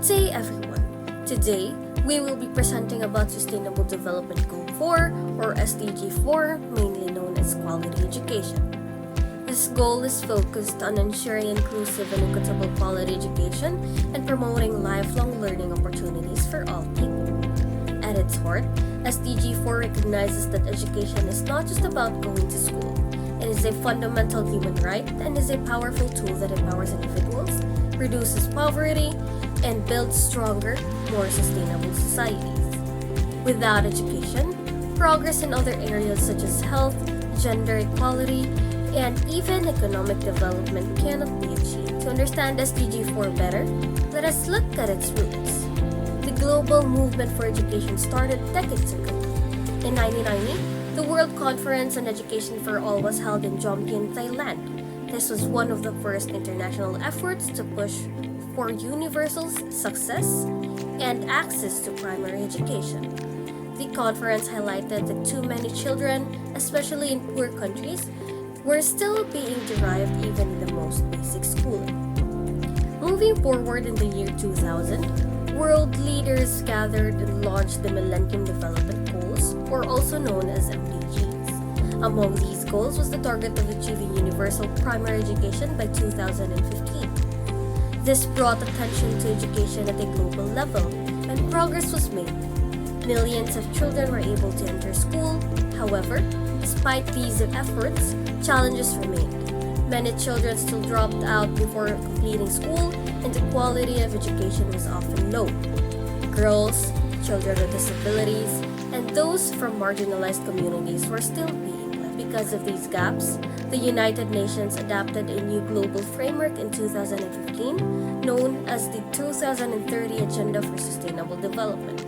day, everyone. Today, we will be presenting about Sustainable Development Goal 4 or SDG 4, mainly known as quality education. This goal is focused on ensuring inclusive and equitable quality education and promoting lifelong learning opportunities for all people. At its heart, SDG 4 recognizes that education is not just about going to school. It is a fundamental human right and is a powerful tool that empowers individuals, reduces poverty, and builds stronger, more sustainable societies. Without education, progress in other areas such as health, gender equality, and even economic development cannot be achieved. To understand SDG 4 better, let us look at its roots. The global movement for education started decades ago. In 1990, the World Conference on Education for All was held in Jomtien, Thailand. This was one of the first international efforts to push for universal success and access to primary education. The conference highlighted that too many children, especially in poor countries, were still being derived even in the most basic schooling. Moving forward in the year 2000, world leaders gathered and launched the Millennium Development Goals, or also known as MDGs. Among these goals was the target of achieving universal primary education by 2015. This brought attention to education at a global level, and progress was made. Millions of children were able to enter school. However, despite these efforts, challenges remained. Many children still dropped out before completing school, and the quality of education was often low. Girls, children with disabilities, and those from marginalized communities were still being left. Because of these gaps, the United Nations adopted a new global framework in 2015 known as the 2030 Agenda for Sustainable Development.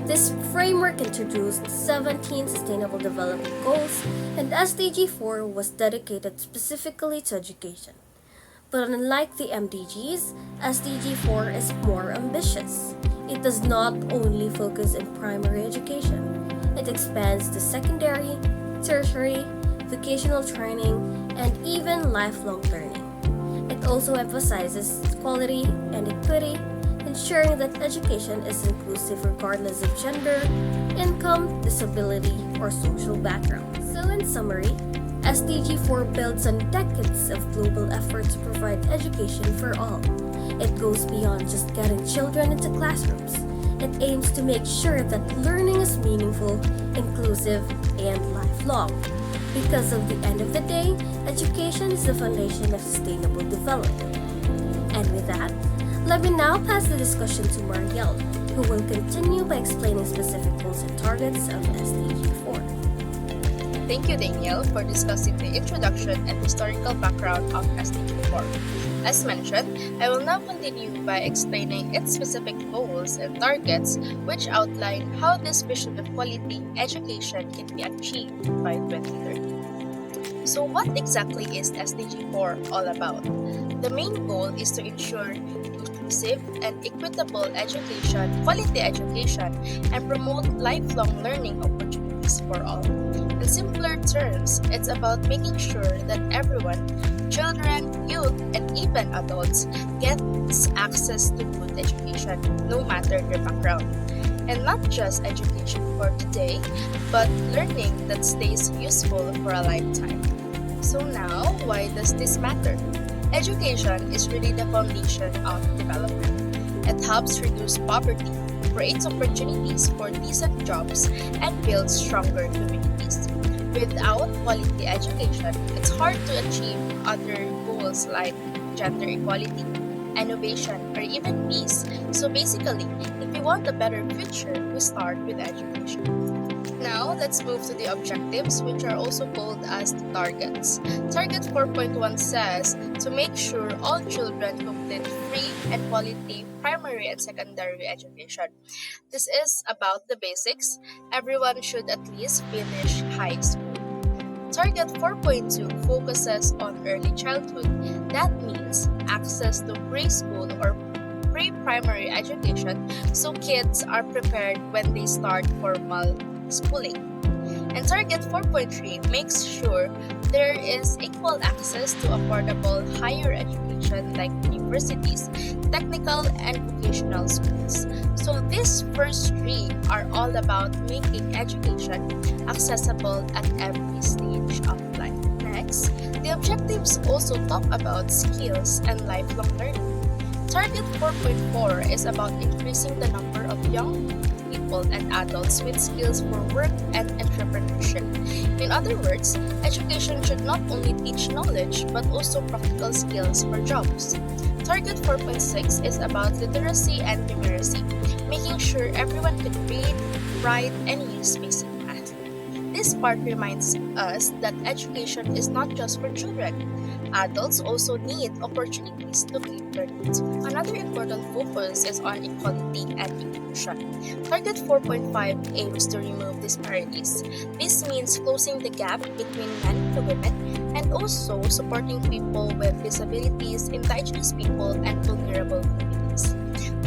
This framework introduced 17 Sustainable Development Goals, and SDG 4 was dedicated specifically to education. But unlike the MDGs, SDG 4 is more ambitious. It does not only focus on primary education. It expands to secondary, tertiary, vocational training, and even lifelong learning. It also emphasizes quality and equity, ensuring that education is inclusive regardless of gender, income, disability, or social background. So in summary, SDG 4 builds on decades of global efforts to provide education for all. It goes beyond just getting children into classrooms. It aims to make sure that learning is meaningful, inclusive, and lifelong. Because at the end of the day, education is the foundation of sustainable development. And with that, let me now pass the discussion to Marielle, who will continue by explaining specific goals and targets of SDG 4. Thank you, Danielle, for discussing the introduction and historical background of SDG 4. As mentioned, I will now continue by explaining its specific goals and targets, which outline how this vision of quality education can be achieved by 2030. So what exactly is SDG 4 all about? The main goal is to ensure inclusive and equitable education, quality education, and promote lifelong learning opportunities for all. In simpler terms, it's about making sure that everyone, children, youth, and even adults, gets access to good education, no matter their background. And not just education for today, but learning that stays useful for a lifetime. So now, why does this matter? Education is really the foundation of development. It helps reduce poverty, creates opportunities for decent jobs, and builds stronger communities. Without quality education, it's hard to achieve other goals like gender equality, innovation, or even peace. So basically, if we want a better future, we start with education. Now, let's move to the objectives, which are also called as the targets. Target 4.1 says to make sure all children complete free and quality primary and secondary education. This is about the basics. Everyone should at least finish high school. Target 4.2 focuses on early childhood. That means access to preschool or pre-primary education so kids are prepared when they start formal schooling. And Target 4.3 makes sure there is equal access to affordable higher education like universities, technical and vocational schools. So these first three are all about making education accessible at every stage of life. Next, the objectives also talk about skills and lifelong learning. Target 4.4 is about increasing the number of young people and adults with skills for work and entrepreneurship. In other words, education should not only teach knowledge but also practical skills for jobs. Target 4.6 is about literacy and numeracy, making sure everyone can read, write, and use basic math. This part reminds us that education is not just for children. Adults also need opportunities to keep learning. Another important focus is on equality and inclusion. Target 4.5 aims to remove disparities. This means closing the gap between men and women and also supporting people with disabilities, indigenous people, and vulnerable communities.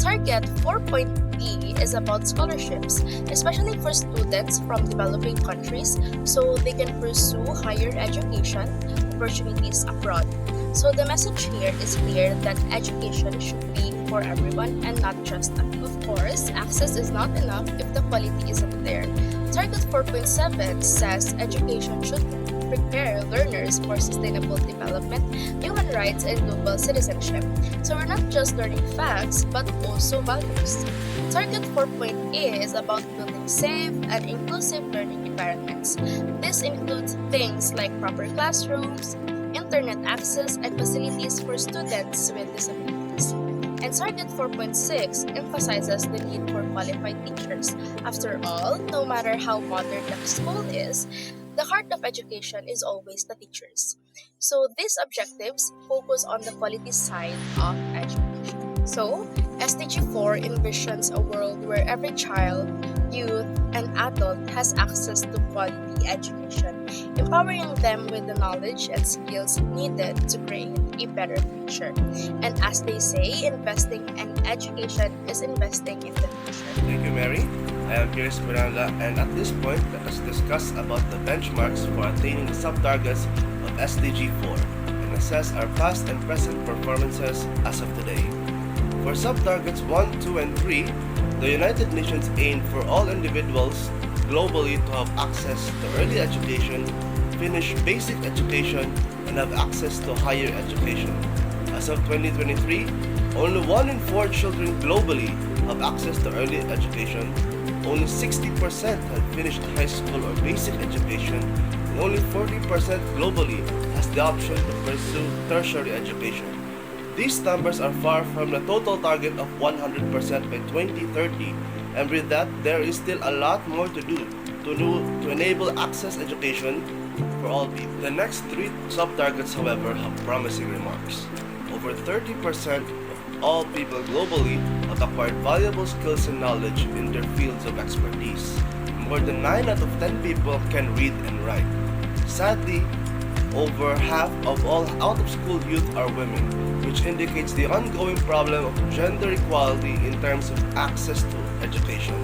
Target 4.B is about scholarships, especially for students from developing countries so they can pursue higher education opportunities abroad. So the message here is clear that education should be for everyone and not just a few. Of course, access is not enough if the quality isn't there. Target 4.7 says education should prepare learners for sustainable development, human rights, and global citizenship. So we're not just learning facts, but also values. Target 4.A is about building safe and inclusive learning environments. This includes things like proper classrooms, internet access, and facilities for students with disabilities. And Target 4.6 emphasizes the need for qualified teachers. After all, no matter how modern the school is, the heart of education is always the teachers. So these objectives focus on the quality side of education. So, SDG 4 envisions a world where every child, youth, and adult has access to quality education, empowering them with the knowledge and skills needed to create a better future. And as they say, investing in education is investing in the future. Thank you, Mary. I am Chris Miranda, and at this point, let us discuss about the benchmarks for attaining the sub-targets of SDG 4 and assess our past and present performances as of today. For sub-targets 1, 2, and 3, the United Nations aimed for all individuals globally to have access to early education, finish basic education, and have access to higher education. As of 2023, only 1 in 4 children globally have access to early education, only 60% have finished high school or basic education, and only 40% globally has the option to pursue tertiary education. These numbers are far from the total target of 100% by 2030, and with that, there is still a lot more to do to enable access education for all people. The next 3 sub-targets, however, have promising remarks. Over 30% of all people globally have acquired valuable skills and knowledge in their fields of expertise. More than 9 out of 10 people can read and write. Sadly, over half of all out-of-school youth are women, which indicates the ongoing problem of gender equality in terms of access to education.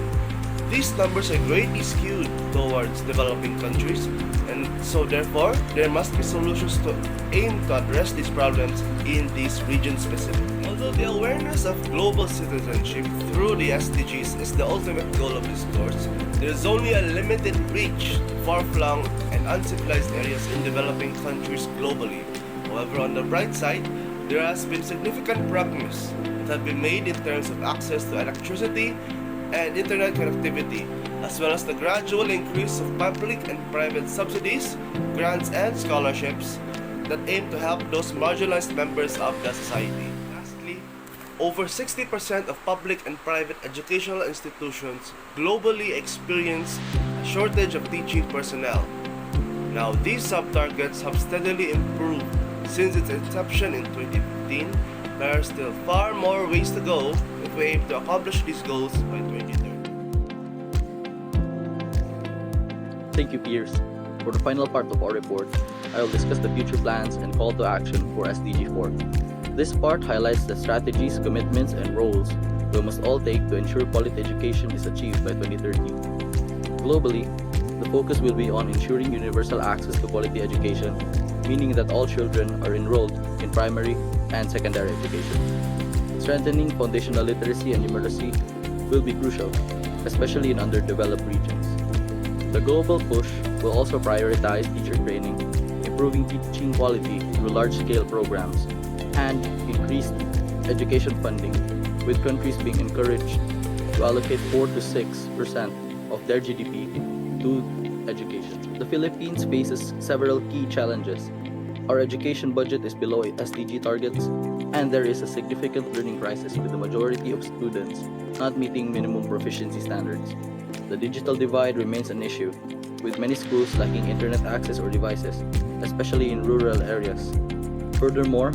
These numbers are greatly skewed towards developing countries, and so therefore, there must be solutions to aim to address these problems in these regions specifically. Although the awareness of global citizenship through the SDGs is the ultimate goal of this course, there is only a limited reach to far-flung and uncivilized areas in developing countries globally. However, on the bright side, there has been significant progress that have been made in terms of access to electricity and internet connectivity, as well as the gradual increase of public and private subsidies, grants, and scholarships that aim to help those marginalized members of the society. Lastly, over 60% of public and private educational institutions globally experience a shortage of teaching personnel. Now, these sub-targets have steadily improved since its inception in 2015. There are still far more ways to go if we aim to accomplish these goals by 2030. Thank you, Piers. For the final part of our report, I will discuss the future plans and call to action for SDG 4. This part highlights the strategies, commitments, and roles we must all take to ensure quality education is achieved by 2030. Globally, the focus will be on ensuring universal access to quality education, meaning that all children are enrolled in primary and secondary education. Strengthening foundational literacy and numeracy will be crucial, especially in underdeveloped regions. The global push will also prioritize teacher training, improving teaching quality through large-scale programs, and increased education funding, with countries being encouraged to allocate 4 to 6% of their GDP to education. The Philippines faces several key challenges. Our education budget is below SDG targets, and there is a significant learning crisis with the majority of students not meeting minimum proficiency standards. The digital divide remains an issue, with many schools lacking internet access or devices, especially in rural areas. Furthermore,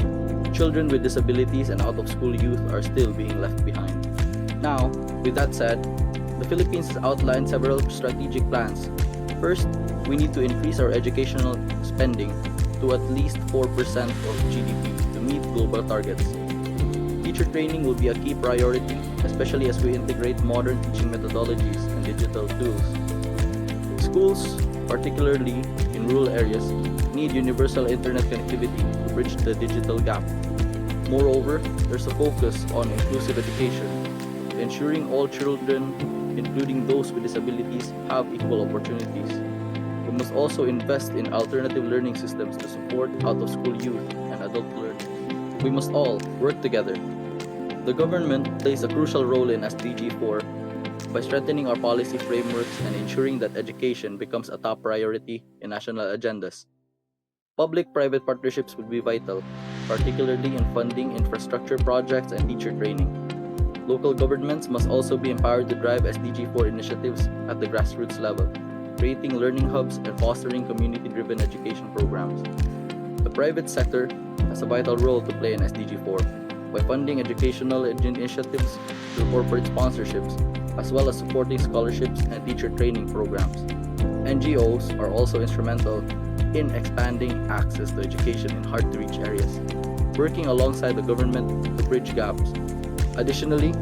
children with disabilities and out-of-school youth are still being left behind. Now, with that said, the Philippines has outlined several strategic plans. First, we need to increase our educational spending to at least 4% of GDP to meet global targets. Teacher training will be a key priority, especially as we integrate modern teaching methodologies and digital tools. Schools, particularly in rural areas, need universal internet connectivity to bridge the digital gap. Moreover, there's a focus on inclusive education, ensuring all children, including those with disabilities, have equal opportunities. We must also invest in alternative learning systems to support out-of-school youth and adult learners. We must all work together. The government plays a crucial role in SDG 4 by strengthening our policy frameworks and ensuring that education becomes a top priority in national agendas. Public-private partnerships would be vital, particularly in funding infrastructure projects and teacher training. Local governments must also be empowered to drive SDG 4 initiatives at the grassroots level, creating learning hubs and fostering community-driven education programs. The private sector has a vital role to play in SDG 4 by funding educational initiatives through corporate sponsorships, as well as supporting scholarships and teacher training programs. NGOs are also instrumental in expanding access to education in hard-to-reach areas, working alongside the government to bridge gaps. Additionally,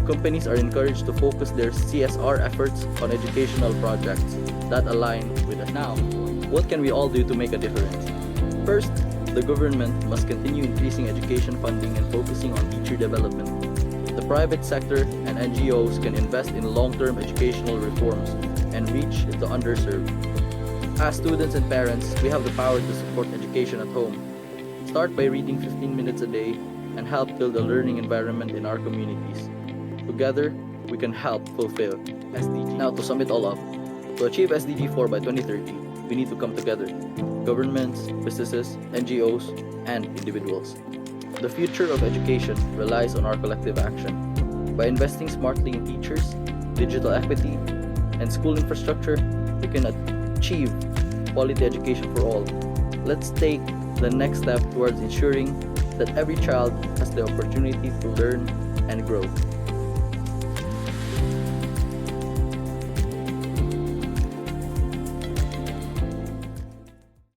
companies are encouraged to focus their CSR efforts on educational projects that align with us. Now, what can we all do to make a difference? First, the government must continue increasing education funding and focusing on teacher development. The private sector and NGOs can invest in long-term educational reforms and reach the underserved. As students and parents, we have the power to support education at home. Start by reading 15 minutes a day and help build a learning environment in our communities. Together, we can help fulfill SDG. Now, to sum it all up, to achieve SDG 4 by 2030, we need to come together. Governments, businesses, NGOs, and individuals. The future of education relies on our collective action. By investing smartly in teachers, digital equity, and school infrastructure, we can achieve quality education for all. Let's take the next step towards ensuring that every child has the opportunity to learn and grow.